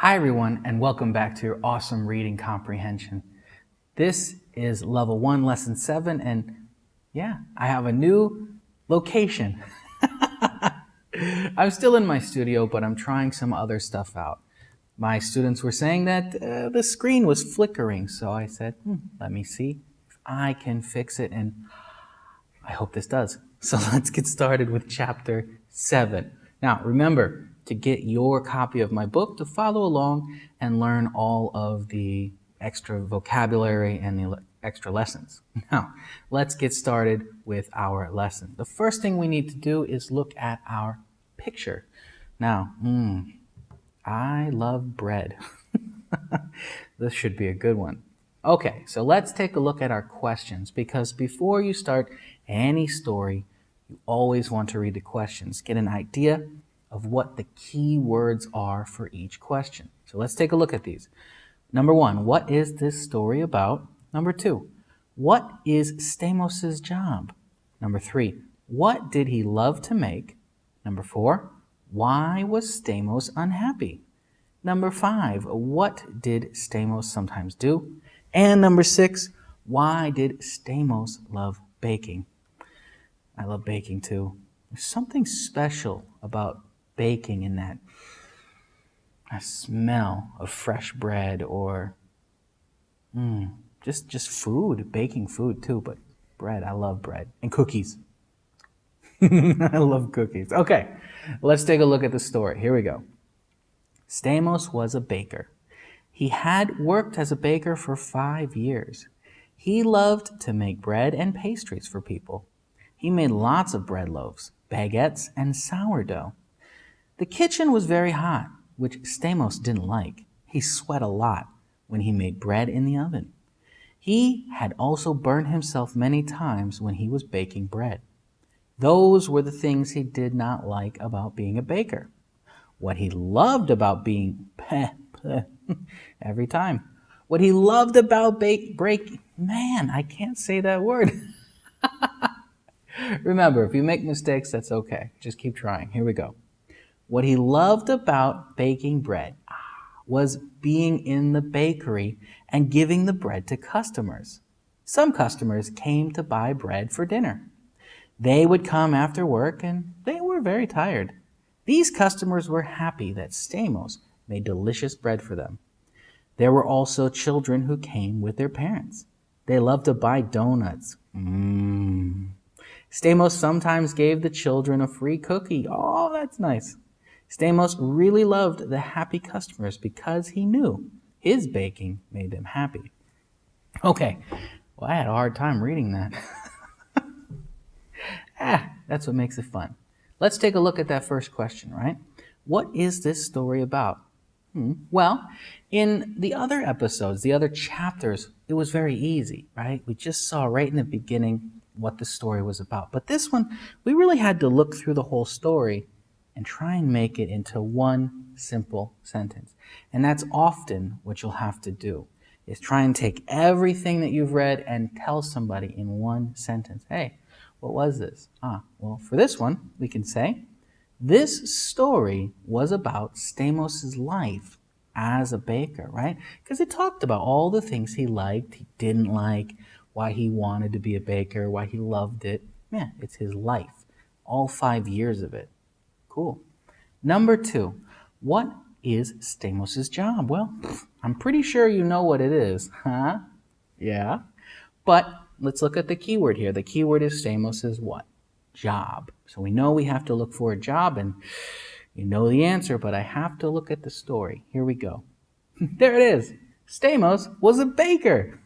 Hi everyone, and welcome back to your Awesome Reading Comprehension. This is Level 1, Lesson 7, and yeah, I have a new location. I'm still in my studio, but I'm trying some other stuff out. My students were saying that the screen was flickering, so I said, let me see if I can fix it, and I hope this does. So let's get started with Chapter 7. Now, remember to get your copy of my book to follow along and learn all of the extra vocabulary and the extra lessons. Now, let's get started with our lesson. The first thing we need to do is look at our picture. Now, I love bread. This should be a good one. Okay, so let's take a look at our questions, because before you start any story, you always want to read the questions. Get an idea of what the key words are for each question. So let's take a look at these. Number 1, what is this story about? Number 2, what is Stamos' job? Number 3, what did he love to make? Number 4, why was Stamos unhappy? Number 5, what did Stamos sometimes do? And number 6, why did Stamos love baking? I love baking too. There's something special about baking in that smell of fresh bread or just food, baking food too, but bread, I love bread. And cookies. I love cookies. Okay, let's take a look at the story. Here we go. Stamos was a baker. He had worked as a baker for 5 years. He loved to make bread and pastries for people. He made lots of bread loaves, baguettes, and sourdough. The kitchen was very hot, which Stamos didn't like. He sweat a lot when he made bread in the oven. He had also burned himself many times when he was baking bread. Those were the things he did not like about being a baker. What he loved about being every time. What he loved about man, I can't say that word. Remember, if you make mistakes, that's okay. Just keep trying. Here we go. What he loved about baking bread was being in the bakery and giving the bread to customers. Some customers came to buy bread for dinner. They would come after work and they were very tired. These customers were happy that Stamos made delicious bread for them. There were also children who came with their parents. They loved to buy donuts. Stamos sometimes gave the children a free cookie. Oh, that's nice. Stamos really loved the happy customers because he knew his baking made them happy. Okay, well, I had a hard time reading that. That's what makes it fun. Let's take a look at that first question, right? What is this story about? Well, in the other episodes, the other chapters, it was very easy, right? We just saw right in the beginning what the story was about. But this one, we really had to look through the whole story and try and make it into one simple sentence. And that's often what you'll have to do, is try and take everything that you've read and tell somebody in one sentence, hey, what was this? Well, for this one, we can say, this story was about Stamos' life as a baker, right? Because it talked about all the things he liked, he didn't like, why he wanted to be a baker, why he loved it. Yeah, it's his life. All 5 years of it. Cool. Number 2, what is Stamos' job? Well, I'm pretty sure you know what it is, huh? Yeah. But let's look at the keyword here. The keyword is Stamos' what? Job. So we know we have to look for a job, and you know the answer, but I have to look at the story. Here we go. There it is. Stamos was a baker.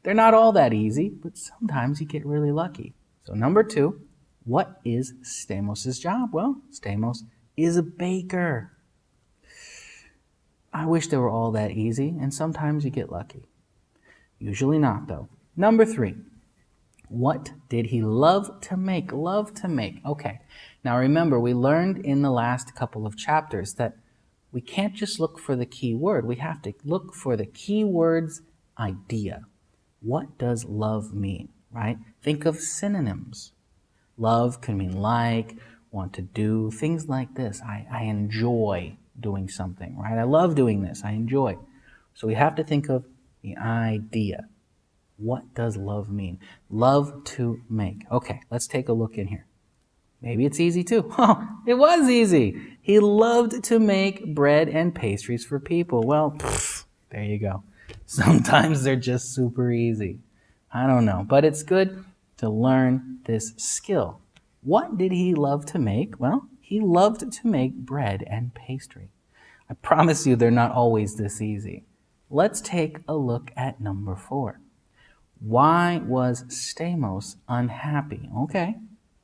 They're not all that easy, but sometimes you get really lucky. So number 2, what is Stamos' job? Well, Stamos is a baker. I wish they were all that easy, and sometimes you get lucky. Usually not, though. Number 3, what did he love to make? Love to make. Okay, now remember, we learned in the last couple of chapters that we can't just look for the key word. We have to look for the key word's idea. What does love mean, right? Think of synonyms. Love can mean like, want to do, things like this. I enjoy doing something, right? I love doing this. I enjoy. So we have to think of the idea. What does love mean? Love to make. Okay, let's take a look in here. Maybe it's easy too. Oh, it was easy. He loved to make bread and pastries for people. Well, there you go. Sometimes they're just super easy. I don't know, but it's good to learn this skill. What did he love to make? Well, he loved to make bread and pastry. I promise you they're not always this easy. Let's take a look at number 4. Why was Stamos unhappy? Okay,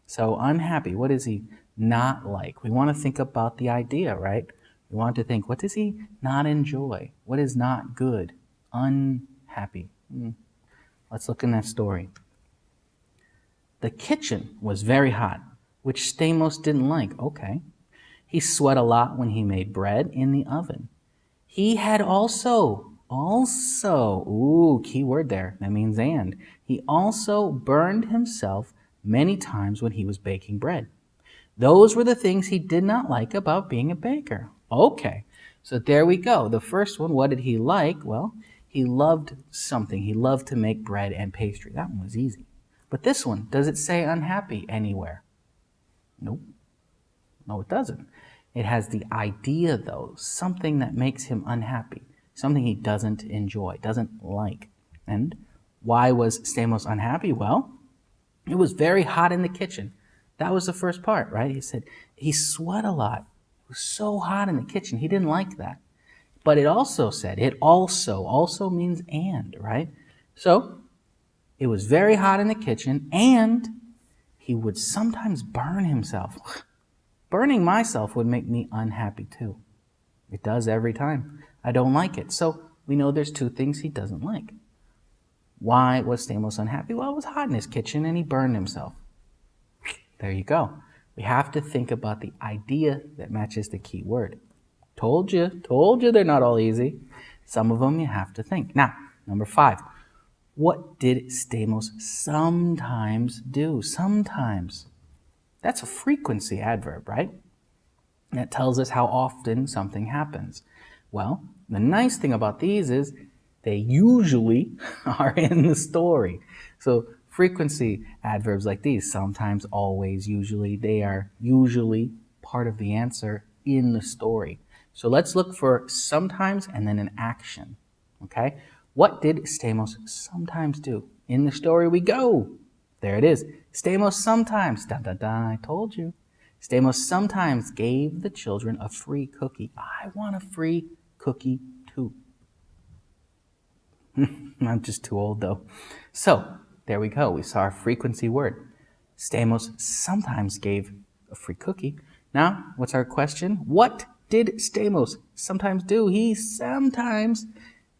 so unhappy. What is he not like? We want to think about the idea, right? We want to think, what does he not enjoy? What is not good? Unhappy. Let's look in that story. The kitchen was very hot, which Stamos didn't like. Okay. He sweat a lot when he made bread in the oven. He had also, ooh, key word there. That means and. He also burned himself many times when he was baking bread. Those were the things he did not like about being a baker. Okay, so there we go. The first one, what did he like? Well, he loved something. He loved to make bread and pastry. That one was easy. But this one, does it say unhappy anywhere? Nope. No, it doesn't. It has the idea, though, something that makes him unhappy, something he doesn't enjoy, doesn't like. And why was Stamos unhappy? Well, it was very hot in the kitchen. That was the first part, right? He said he sweat a lot. It was so hot in the kitchen. He didn't like that. But it also said, also means and, right? So it was very hot in the kitchen, and he would sometimes burn himself. Burning myself would make me unhappy too. It does every time. I don't like it. So we know there's 2 things he doesn't like. Why was Stamos unhappy? Well, it was hot in his kitchen and he burned himself. There you go. We have to think about the idea that matches the key word. Told you they're not all easy. Some of them you have to think. Now, number 5. What did Stamos sometimes do? Sometimes. That's a frequency adverb, right? That tells us how often something happens. Well, the nice thing about these is they usually are in the story. So frequency adverbs like these, sometimes, always, usually, they are usually part of the answer in the story. So let's look for sometimes and then an action. Okay? What did Stamos sometimes do? In the story we go. There it is. Stamos sometimes, I told you. Stamos sometimes gave the children a free cookie. I want a free cookie too. I'm just too old though. So, there we go. We saw our frequency word. Stamos sometimes gave a free cookie. Now, what's our question? What did Stamos sometimes do? He sometimes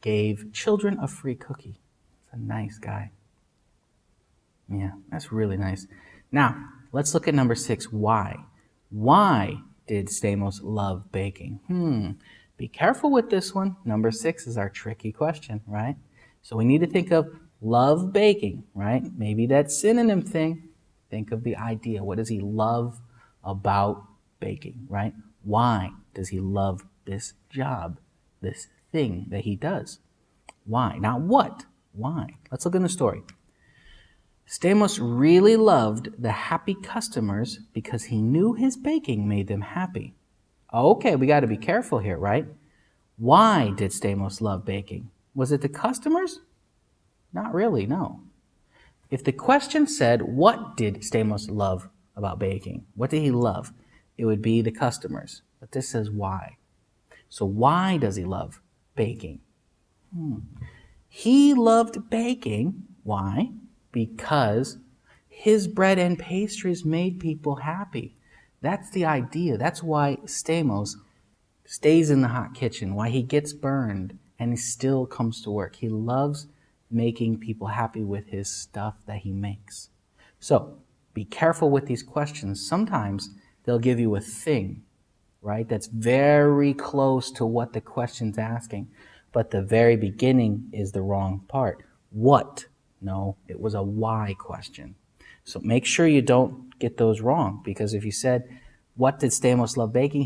gave children a free cookie. He's a nice guy. Yeah, that's really nice. Now, let's look at number 6. Why? Why did Stamos love baking? Be careful with this one. Number 6 is our tricky question, right? So we need to think of love baking, right? Maybe that synonym thing. Think of the idea. What does he love about baking, right? Why does he love this job, this thing that he does? Why? Not what. Why? Let's look in the story. Stamos really loved the happy customers because he knew his baking made them happy. Okay, we got to be careful here, right? Why did Stamos love baking? Was it the customers? Not really, no. If the question said, what did Stamos love about baking? What did he love? It would be the customers. But this says why. So why does he love baking? He loved baking. Why? Because his bread and pastries made people happy. That's the idea. That's why Stamos stays in the hot kitchen, why he gets burned and he still comes to work. He loves making people happy with his stuff that he makes. So be careful with these questions. Sometimes they'll give you a thing, right, that's very close to what the question's asking, but the very beginning is the wrong part. What? No, it was a why question. So make sure you don't get those wrong, because if you said, what did Stamos love baking?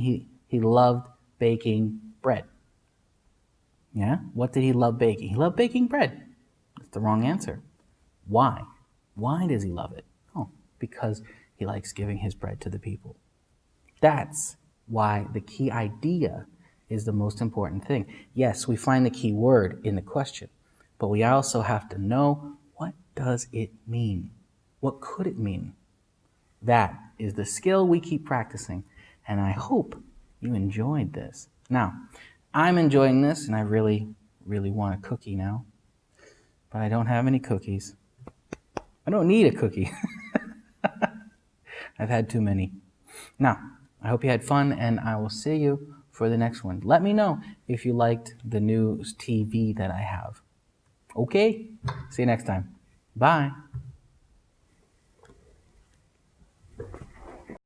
He loved baking bread. Yeah? What did he love baking? He loved baking bread. That's the wrong answer. Why? Why does he love it? Oh, because he likes giving his bread to the people. That's why the key idea is the most important thing. Yes, we find the key word in the question, but we also have to know, what does it mean? What could it mean? That is the skill we keep practicing, and I hope you enjoyed this. Now, I'm enjoying this, and I really, really want a cookie now, but I don't have any cookies. I don't need a cookie. I've had too many. Now, I hope you had fun, and I will see you for the next one. Let me know if you liked the new TV that I have. Okay? See you next time. Bye.